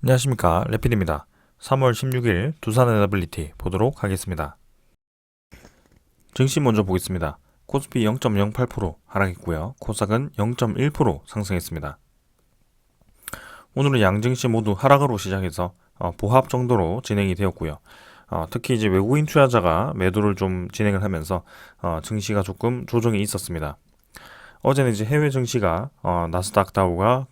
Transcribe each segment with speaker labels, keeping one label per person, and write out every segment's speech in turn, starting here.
Speaker 1: 안녕하십니까, 레필입니다. 3월 16일 두산 에너빌리티 보도록 하겠습니다. 증시 먼저 보겠습니다. 코스피 0.08% 하락했고요. 코스닥은 0.1% 상승했습니다. 오늘은 양증시 모두 하락으로 시작해서 보합 정도로 진행이 되었고요. 특히 이제 외국인 투자자가 매도를 좀 진행을 하면서 증시가 조금 조정이 있었습니다. 어제는 이제 해외 증시가 나스닥 다우가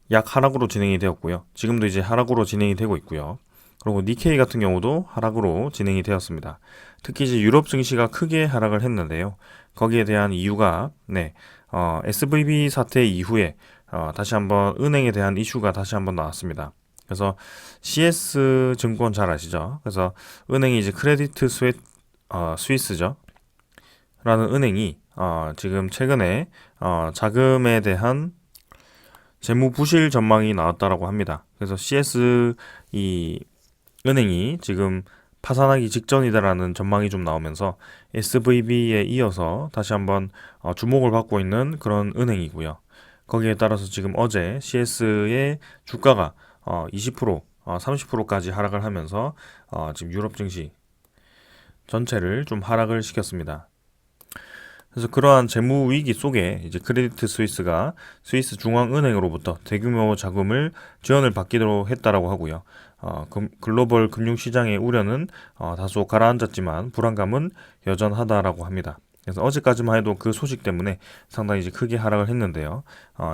Speaker 1: 약 하락으로 진행이 되었고요. 지금도 이제 하락으로 진행이 되고 있고요. 그리고 니케이 같은 경우도 하락으로 진행이 되었습니다. 특히 이제 유럽 증시가 크게 하락을 했는데요. 거기에 대한 이유가 SVB 사태 이후에 다시 한번 은행에 대한 이슈가 다시 한번 나왔습니다. 그래서 CS 증권 잘 아시죠? 그래서 은행이 이제 크레디트 스위스죠. 라는 은행이 지금 최근에 자금에 대한 재무 부실 전망이 나왔다라고 합니다. 그래서 CS 이 은행이 지금 파산하기 직전이다라는 전망이 좀 나오면서 SVB에 이어서 다시 한번 주목을 받고 있는 그런 은행이고요. 거기에 따라서 지금 어제 CS의 주가가 20%, 30%까지 하락을 하면서 지금 유럽 증시 전체를 좀 하락을 시켰습니다. 그래서 그러한 재무 위기 속에 이제 크레디트 스위스가 스위스 중앙은행으로부터 대규모 자금을 지원을 받기로 했다라고 하고요. 글로벌 금융시장의 우려는 다소 가라앉았지만 불안감은 여전하다라고 합니다. 그래서 어제까지만 해도 그 소식 때문에 상당히 이제 크게 하락을 했는데요.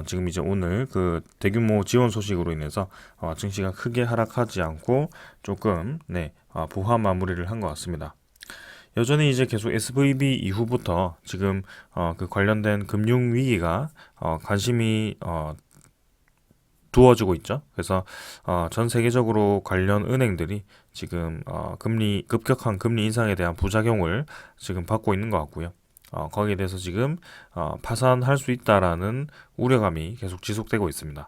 Speaker 1: 지금 이제 오늘 그 대규모 지원 소식으로 인해서 증시가 크게 하락하지 않고 조금 보합 마무리를 한 것 같습니다. 여전히 이제 계속 SVB 이후부터 지금 그 관련된 금융 위기가 관심이 두어지고 있죠. 그래서 전 세계적으로 관련 은행들이 지금 급격한 금리 인상에 대한 부작용을 지금 받고 있는 것 같고요. 거기에 대해서 지금 파산할 수 있다라는 우려감이 계속 지속되고 있습니다.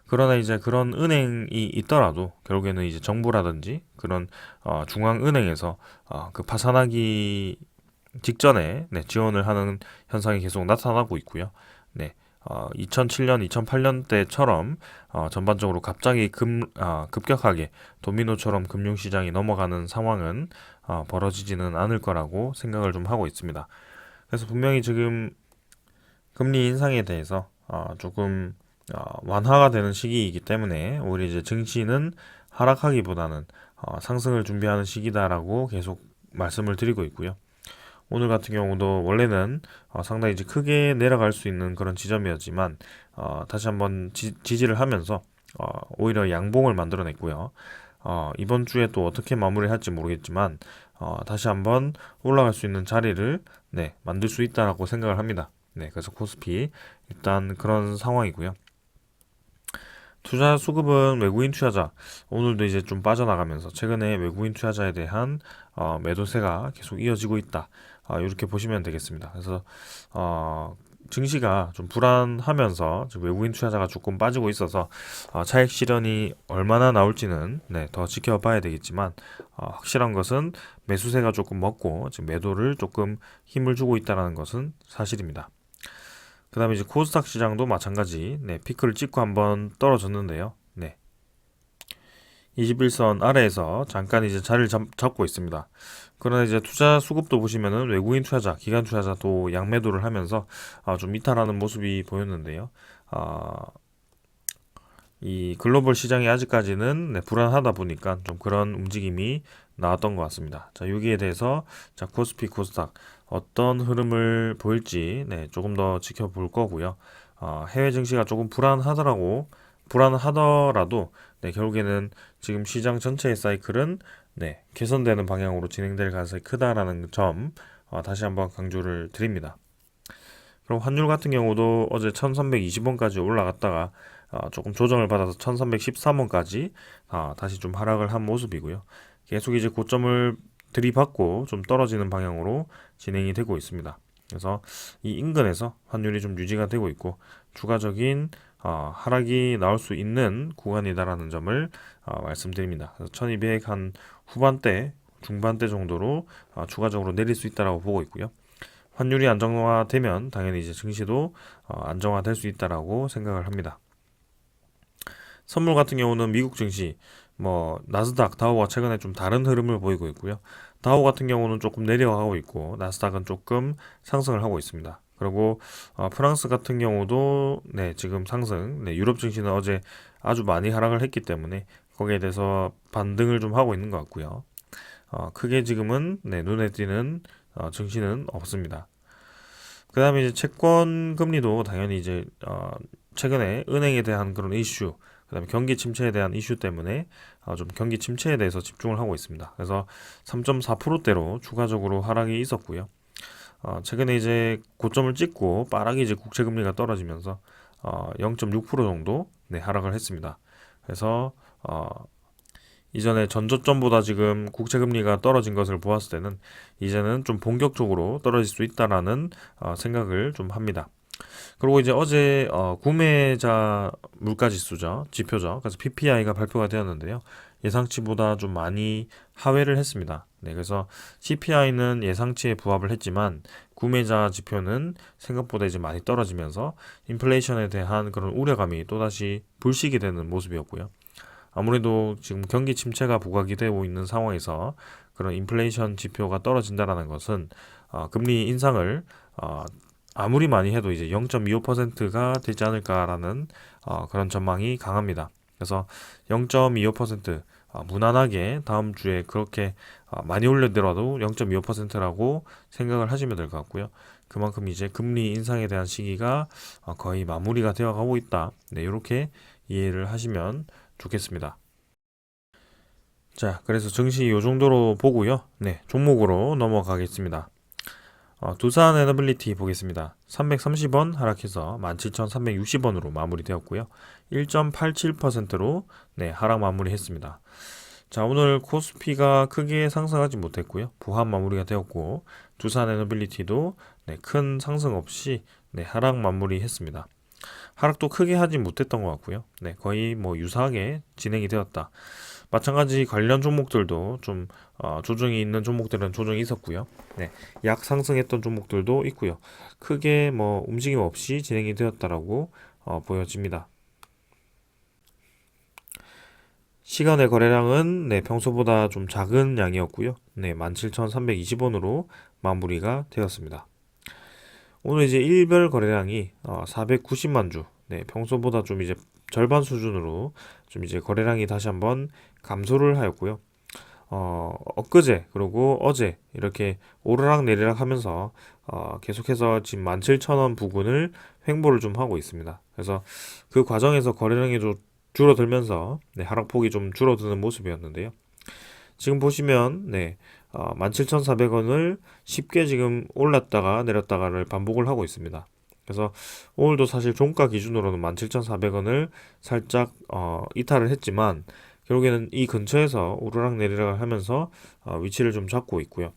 Speaker 1: 그러나 이제 그런 은행이 있더라도 결국에는 이제 정부라든지 그런 중앙은행에서 그 파산하기 직전에 지원을 하는 현상이 계속 나타나고 있고요. 2007년, 2008년 때처럼 전반적으로 갑자기 급격하게 도미노처럼 금융시장이 넘어가는 상황은 벌어지지는 않을 거라고 생각을 좀 하고 있습니다. 그래서 분명히 지금 금리 인상에 대해서 조금 완화가 되는 시기이기 때문에 오히려 이제 증시는 하락하기보다는 상승을 준비하는 시기다라고 계속 말씀을 드리고 있고요. 오늘 같은 경우도 원래는 상당히 이제 크게 내려갈 수 있는 그런 지점이었지만 다시 한번 지지를 하면서 오히려 양봉을 만들어냈고요. 이번 주에 또 어떻게 마무리할지 모르겠지만 다시 한번 올라갈 수 있는 자리를 만들 수 있다라고 생각을 합니다. 그래서 코스피 일단 그런 상황이고요. 투자 수급은 외국인 투자자 오늘도 이제 좀 빠져나가면서 최근에 외국인 투자자에 대한 매도세가 계속 이어지고 있다. 이렇게 보시면 되겠습니다. 그래서 증시가 좀 불안하면서 지금 외국인 투자자가 조금 빠지고 있어서 차익 실현이 얼마나 나올지는 더 지켜봐야 되겠지만 확실한 것은 매수세가 조금 먹고 지금 매도를 조금 힘을 주고 있다는 것은 사실입니다. 그 다음에 이제 코스닥 시장도 마찬가지 피크를 찍고 한번 떨어졌는데요. 21선 아래에서 잠깐 이제 자리를 잡고 있습니다. 그러나 이제 투자 수급도 보시면은 외국인 투자자, 기관 투자자도 양매도를 하면서 좀 이탈하는 모습이 보였는데요. 이 글로벌 시장이 아직까지는 불안하다 보니까 좀 그런 움직임이 나왔던 것 같습니다. 자, 여기에 대해서 자, 코스피, 코스닥 어떤 흐름을 보일지 조금 더 지켜볼 거고요. 해외 증시가 조금 불안하더라도 결국에는 지금 시장 전체의 사이클은 개선되는 방향으로 진행될 가능성이 크다라는 점 다시 한번 강조를 드립니다. 그럼 환율 같은 경우도 어제 1320원까지 올라갔다가 조금 조정을 받아서 1313원까지 다시 좀 하락을 한 모습이고요. 계속 이제 고점을 들이받고 좀 떨어지는 방향으로 진행이 되고 있습니다. 그래서 이 인근에서 환율이 좀 유지가 되고 있고 추가적인 하락이 나올 수 있는 구간이다라는 점을 말씀드립니다. 그래서 1200 한 후반대, 중반대 정도로 추가적으로 내릴 수 있다라고 보고 있고요. 환율이 안정화되면 당연히 이제 증시도 안정화될 수 있다라고 생각을 합니다. 선물 같은 경우는 미국 증시, 뭐 나스닥, 다우가 최근에 좀 다른 흐름을 보이고 있고요. 다우 같은 경우는 조금 내려가고 있고 나스닥은 조금 상승을 하고 있습니다. 그리고 프랑스 같은 경우도 네, 지금 상승, 네, 유럽 증시는 어제 아주 많이 하락을 했기 때문에 거기에 대해서 반등을 좀 하고 있는 것 같고요. 크게 지금은 네, 눈에 띄는 증시는 없습니다. 그 다음에 이제 채권 금리도 당연히 이제 최근에 은행에 대한 그런 이슈, 그 다음에 경기 침체에 대한 이슈 때문에 좀 경기 침체에 대해서 집중을 하고 있습니다. 그래서 3.4%대로 추가적으로 하락이 있었고요. 최근에 이제 고점을 찍고 빠르게 이제 국채 금리가 떨어지면서 0.6% 정도 네, 하락을 했습니다. 그래서 이전에 전저점보다 지금 국채 금리가 떨어진 것을 보았을 때는 이제는 좀 본격적으로 떨어질 수 있다라는 생각을 좀 합니다. 그리고 이제 어제 구매자 물가지수죠, 지표죠. 그래서 PPI가 발표가 되었는데요. 예상치보다 좀 많이 하회를 했습니다. 네, 그래서 CPI는 예상치에 부합을 했지만 구매자 지표는 생각보다 이제 많이 떨어지면서 인플레이션에 대한 그런 우려감이 또다시 불식이 되는 모습이었고요. 아무래도 지금 경기 침체가 부각이 되고 있는 상황에서 그런 인플레이션 지표가 떨어진다라는 것은 금리 인상을 아무리 많이 해도 이제 0.25%가 되지 않을까라는 그런 전망이 강합니다. 그래서 0.25% 무난하게 다음 주에 그렇게 많이 올려더라도 0.25%라고 생각을 하시면 될 것 같고요. 그만큼 이제 금리 인상에 대한 시기가 거의 마무리가 되어 가고 있다. 네, 이렇게 이해를 하시면 좋겠습니다. 자, 그래서 증시 이 정도로 보고요. 네, 종목으로 넘어가겠습니다. 두산 에너빌리티 보겠습니다. 330원 하락해서 17,360원으로 마무리되었고요. 1.87%로 네, 하락 마무리했습니다. 자, 오늘 코스피가 크게 상승하지 못했고요. 부합 마무리가 되었고 두산 에너빌리티도 네, 큰 상승 없이 네, 하락 마무리했습니다. 하락도 크게 하지 못했던 것 같고요. 네, 거의 뭐 유사하게 진행이 되었다. 마찬가지 관련 종목들도 좀 조정이 있는 종목들은 조정이 있었고요. 네, 약 상승했던 종목들도 있고요. 크게 뭐 움직임 없이 진행이 되었다라고 보여집니다. 시간의 거래량은 네, 평소보다 좀 작은 양이었고요. 네, 17,320원으로 마무리가 되었습니다. 오늘 이제 일별 거래량이 490만 주, 네, 평소보다 좀 이제 절반 수준으로 좀 이제 거래량이 다시 한번 감소를 하였고요. 엊그제 그리고 어제 이렇게 오르락 내리락 하면서 계속해서 지금 17,000원 부근을 횡보를 좀 하고 있습니다. 그래서 그 과정에서 거래량이 좀 줄어들면서 네, 하락폭이 좀 줄어드는 모습이었는데요. 지금 보시면 네, 17,400원을 쉽게 지금 올랐다가 내렸다가를 반복을 하고 있습니다. 그래서 오늘도 사실 종가 기준으로는 17,400원을 살짝 이탈을 했지만 결국에는 이 근처에서 오르락 내리락 하면서 위치를 좀 잡고 있고요.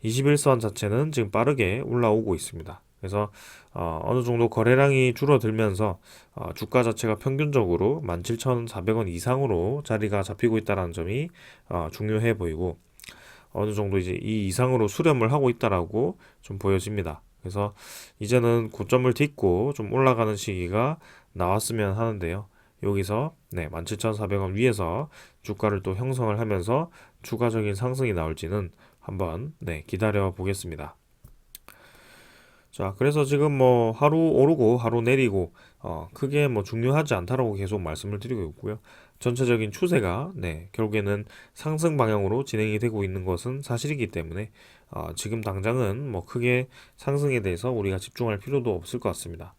Speaker 1: 21선 자체는 지금 빠르게 올라오고 있습니다. 그래서 어느 정도 거래량이 줄어들면서 주가 자체가 평균적으로 17,400원 이상으로 자리가 잡히고 있다는 점이 중요해 보이고 어느 정도 이제 이 이상으로 수렴을 하고 있다라고 좀 보여집니다. 그래서 이제는 고점을 딛고 좀 올라가는 시기가 나왔으면 하는데요. 여기서 네, 17,400원 위에서 주가를 또 형성을 하면서 추가적인 상승이 나올지는 한번 네, 기다려 보겠습니다. 자, 그래서 지금 뭐 하루 오르고 하루 내리고 크게 뭐 중요하지 않다라고 계속 말씀을 드리고 있고요. 전체적인 추세가 네, 결국에는 상승 방향으로 진행이 되고 있는 것은 사실이기 때문에 지금 당장은 뭐 크게 상승에 대해서 우리가 집중할 필요도 없을 것 같습니다.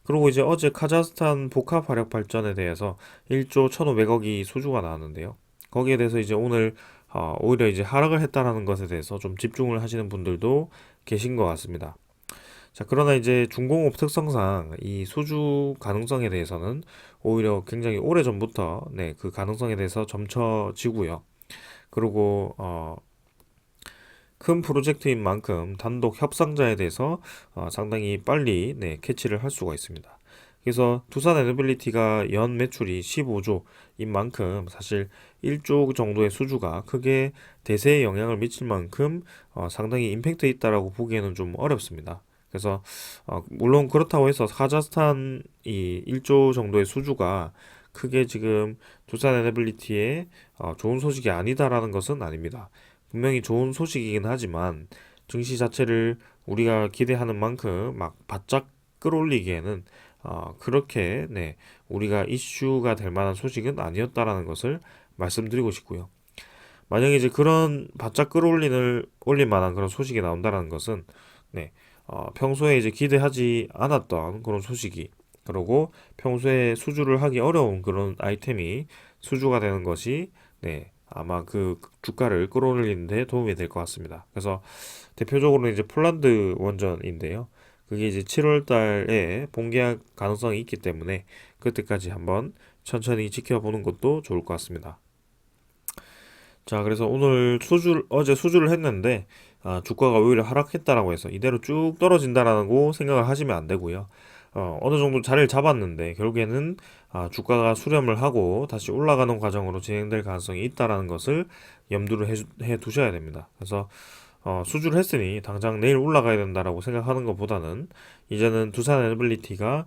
Speaker 1: 그리고 이제 어제 카자흐스탄 복합 화력 발전에 대해서 1조 1,500억이 수주가 나왔는데요. 거기에 대해서 이제 오늘 오히려 이제 하락을 했다라는 것에 대해서 좀 집중을 하시는 분들도 계신 것 같습니다. 자, 그러나 이제 중공업 특성상 이 수주 가능성에 대해서는 오히려 굉장히 오래전부터 네, 그 가능성에 대해서 점쳐지고요. 그리고 큰 프로젝트인 만큼 단독 협상자에 대해서 상당히 빨리 네, 캐치를 할 수가 있습니다. 그래서 두산 에너빌리티가 연 매출이 15조인 만큼 사실 1조 정도의 수주가 크게 대세에 영향을 미칠 만큼 상당히 임팩트 있다라고 보기에는 좀 어렵습니다. 그래서 물론 그렇다고 해서 카자흐스탄이 1조 정도의 수주가 크게 지금 두산 에너빌리티에 좋은 소식이 아니다라는 것은 아닙니다. 분명히 좋은 소식이긴 하지만 증시 자체를 우리가 기대하는 만큼 막 바짝 끌어올리기에는 그렇게 우리가 이슈가 될 만한 소식은 아니었다라는 것을 말씀드리고 싶고요. 만약에 이제 그런 바짝 끌어올릴 만한 그런 소식이 나온다라는 것은 평소에 이제 기대하지 않았던 그런 소식이, 그리고 평소에 수주를 하기 어려운 그런 아이템이 수주가 되는 것이 아마 그 주가를 끌어올리는 데 도움이 될 것 같습니다. 그래서 대표적으로 이제 폴란드 원전인데요. 그게 이제 7월 달에 본계약 가능성이 있기 때문에 그때까지 한번 천천히 지켜보는 것도 좋을 것 같습니다. 자, 그래서 오늘 어제 수주를 했는데, 주가가 오히려 하락했다라고 해서 이대로 쭉 떨어진다라고 생각을 하시면 안 되고요. 어느 정도 자리를 잡았는데, 결국에는, 주가가 수렴을 하고 다시 올라가는 과정으로 진행될 가능성이 있다라는 것을 염두를 해 두셔야 됩니다. 그래서, 수주를 했으니 당장 내일 올라가야 된다라고 생각하는 것보다는 이제는 두산 에너빌리티가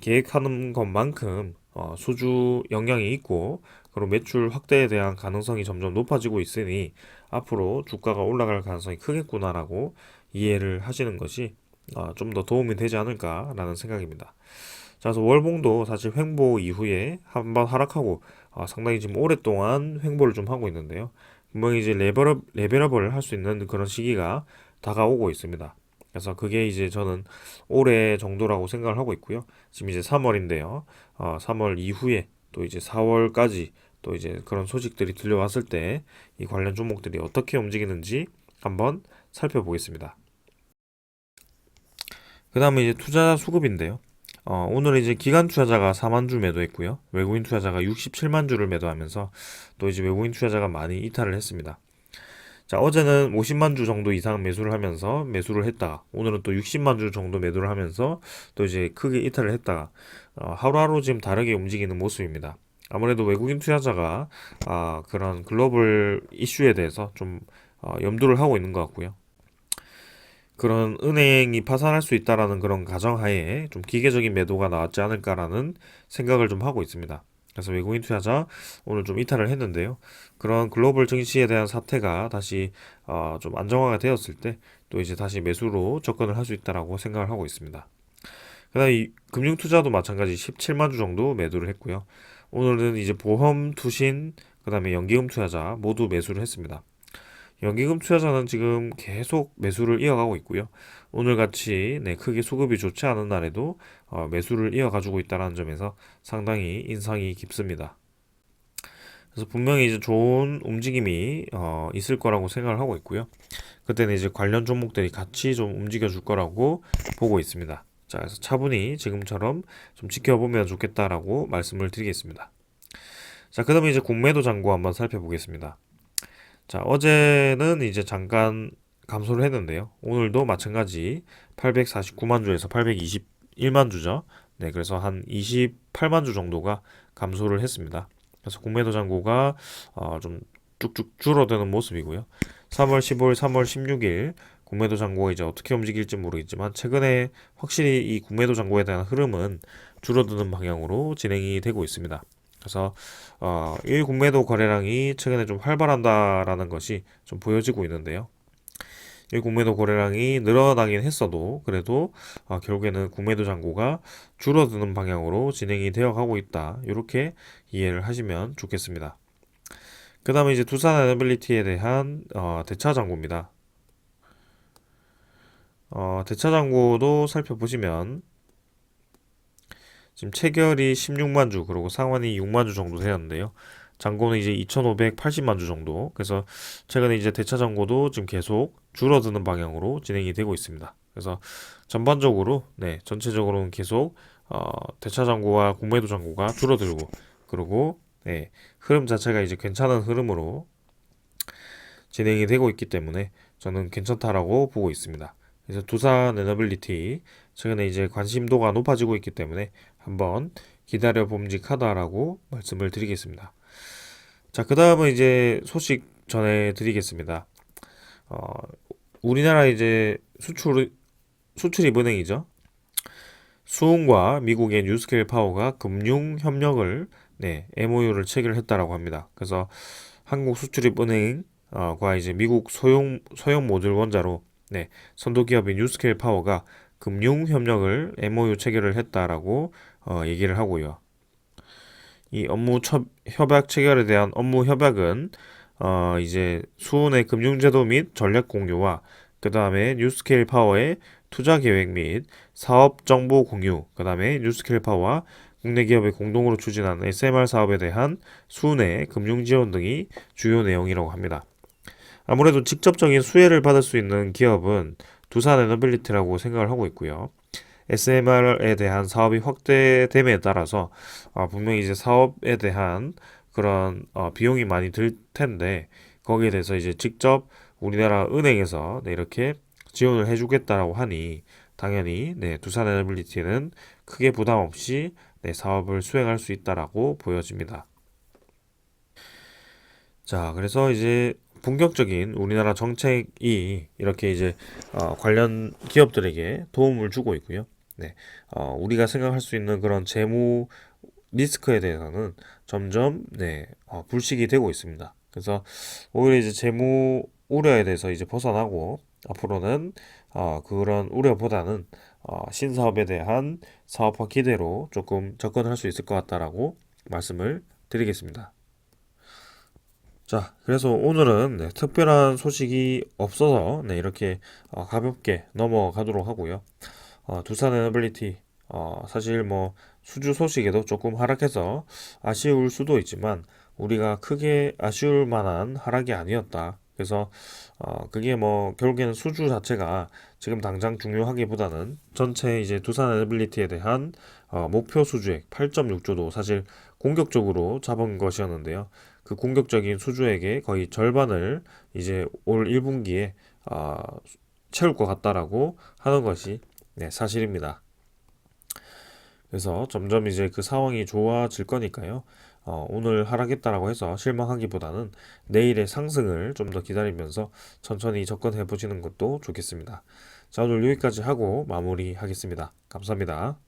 Speaker 1: 계획하는 것만큼 수주 영향이 있고, 그리고 매출 확대에 대한 가능성이 점점 높아지고 있으니 앞으로 주가가 올라갈 가능성이 크겠구나라고 이해를 하시는 것이 좀 더 도움이 되지 않을까라는 생각입니다. 자, 그래서 월봉도 사실 횡보 이후에 한번 하락하고 상당히 지금 오랫동안 횡보를 좀 하고 있는데요. 분명히 이제 레벨업을 할 수 있는 그런 시기가 다가오고 있습니다. 그래서 그게 이제 저는 올해 정도라고 생각을 하고 있고요. 지금 이제 3월인데요. 3월 이후에 또 이제 4월까지 또 이제 그런 소식들이 들려왔을 때 이 관련 종목들이 어떻게 움직이는지 한번 살펴보겠습니다. 그 다음에 이제 투자 수급인데요. 오늘 이제 기관 투자자가 4만 주 매도했고요. 외국인 투자자가 67만 주를 매도하면서 또 이제 외국인 투자자가 많이 이탈을 했습니다. 자, 어제는 50만 주 정도 이상 매수를 하면서 매수를 했다가 오늘은 또 60만 주 정도 매도를 하면서 또 이제 크게 이탈을 했다가 하루하루 지금 다르게 움직이는 모습입니다. 아무래도 외국인 투자자가 그런 글로벌 이슈에 대해서 좀 염두를 하고 있는 것 같고요. 그런 은행이 파산할 수 있다라는 그런 가정하에 좀 기계적인 매도가 나왔지 않을까라는 생각을 좀 하고 있습니다. 그래서 외국인 투자자 오늘 좀 이탈을 했는데요. 그런 글로벌 증시에 대한 사태가 다시 좀 안정화가 되었을 때 또 이제 다시 매수로 접근을 할 수 있다라고 생각을 하고 있습니다. 그다음 이 금융 투자도 마찬가지 17만 주 정도 매도를 했고요. 오늘은 이제 보험, 투신, 그다음에 연기금 투자자 모두 매수를 했습니다. 연기금 투자자는 지금 계속 매수를 이어가고 있고요. 오늘같이 크게 수급이 좋지 않은 날에도 매수를 이어가지고 있다는 점에서 상당히 인상이 깊습니다. 그래서 분명히 이제 좋은 움직임이 있을 거라고 생각을 하고 있고요. 그때는 이제 관련 종목들이 같이 좀 움직여 줄 거라고 보고 있습니다. 자, 그래서 차분히 지금처럼 좀 지켜보면 좋겠다라고 말씀을 드리겠습니다. 자, 그다음에 이제 공매도 잔고 한번 살펴보겠습니다. 자, 어제는 이제 잠깐 감소를 했는데요. 오늘도 마찬가지 849만 주에서 821만 주죠. 네, 그래서 한 28만 주 정도가 감소를 했습니다. 그래서 공매도 잔고가 좀 쭉쭉 줄어드는 모습이고요. 3월 15일, 3월 16일 공매도 잔고가 이제 어떻게 움직일지 모르겠지만 최근에 확실히 이 공매도 잔고에 대한 흐름은 줄어드는 방향으로 진행이 되고 있습니다. 그래서 일 공매도 거래량이 최근에 좀 활발한다라는 것이 좀 보여지고 있는데요. 일 공매도 거래량이 늘어나긴 했어도 그래도 결국에는 공매도 잔고가 줄어드는 방향으로 진행이 되어 가고 있다. 이렇게 이해를 하시면 좋겠습니다. 그 다음에 이제 두산 에너빌리티에 대한 대차 잔고입니다. 대차 잔고도 살펴보시면 지금 체결이 16만 주, 그리고 상환이 6만 주 정도 되었는데요. 잔고는 이제 2,580만 주 정도. 그래서 최근에 이제 대차 잔고도 지금 계속 줄어드는 방향으로 진행이 되고 있습니다. 그래서 전반적으로, 전체적으로는 계속 대차 잔고와 공매도 잔고가 줄어들고, 그리고 흐름 자체가 이제 괜찮은 흐름으로 진행이 되고 있기 때문에 저는 괜찮다라고 보고 있습니다. 그래서 두산 에너빌리티 최근에 이제 관심도가 높아지고 있기 때문에 한번 기다려 봄직하다라고 말씀을 드리겠습니다. 자, 그 다음은 이제 소식 전해드리겠습니다. 어, 우리나라 이제 수출입은행이죠. 수흥과 미국의 뉴스케일 파워가 금융 협력을 네, MOU를 체결했다라고 합니다. 그래서 한국수출입은행 과 이제 미국 소형 모듈 원자로 네, 선도 기업인 뉴스케일 파워가 금융 협력을 MOU 체결을 했다라고 얘기를 하고요. 이 협약 체결에 대한 업무 협약은 이제 수은의 금융제도 및 전략 공유와 그 다음에 뉴스케일 파워의 투자 계획 및 사업 정보 공유, 그 다음에 뉴스케일 파워와 국내 기업이 공동으로 추진하는 SMR 사업에 대한 수은의 금융 지원 등이 주요 내용이라고 합니다. 아무래도 직접적인 수혜를 받을 수 있는 기업은 두산 에너빌리티라고 생각을 하고 있고요. SMR에 대한 사업이 확대됨에 따라서 분명히 이제 사업에 대한 그런 비용이 많이 들 텐데 거기에 대해서 이제 직접 우리나라 은행에서 네, 이렇게 지원을 해주겠다라고 하니 당연히 네, 두산 에너빌리티는 크게 부담 없이 네, 사업을 수행할 수 있다라고 보여집니다. 자, 그래서 이제 본격적인 우리나라 정책이 이렇게 이제 관련 기업들에게 도움을 주고 있고요. 네, 우리가 생각할 수 있는 그런 재무 리스크에 대해서는 점점 네, 불식이 되고 있습니다. 그래서 오히려 이제 재무 우려에 대해서 이제 벗어나고 앞으로는 그런 우려보다는 신사업에 대한 사업화 기대로 조금 접근할 수 있을 것 같다라고 말씀을 드리겠습니다. 자, 그래서 오늘은 네, 특별한 소식이 없어서 네, 이렇게 가볍게 넘어가도록 하고요. 두산 에너빌리티 사실 뭐 수주 소식에도 조금 하락해서 아쉬울 수도 있지만 우리가 크게 아쉬울 만한 하락이 아니었다. 그래서 그게 뭐 결국에는 수주 자체가 지금 당장 중요하기보다는 전체 이제 두산 에너빌리티에 대한 목표 수주액 8.6조도 사실 공격적으로 잡은 것이었는데요. 그 공격적인 수주액의 거의 절반을 이제 올 1분기에 채울 것 같다라고 하는 것이 네, 사실입니다. 그래서 점점 이제 그 상황이 좋아질 거니까요. 오늘 하락했다라고 해서 실망하기보다는 내일의 상승을 좀 더 기다리면서 천천히 접근해 보시는 것도 좋겠습니다. 자, 오늘 여기까지 하고 마무리하겠습니다. 감사합니다.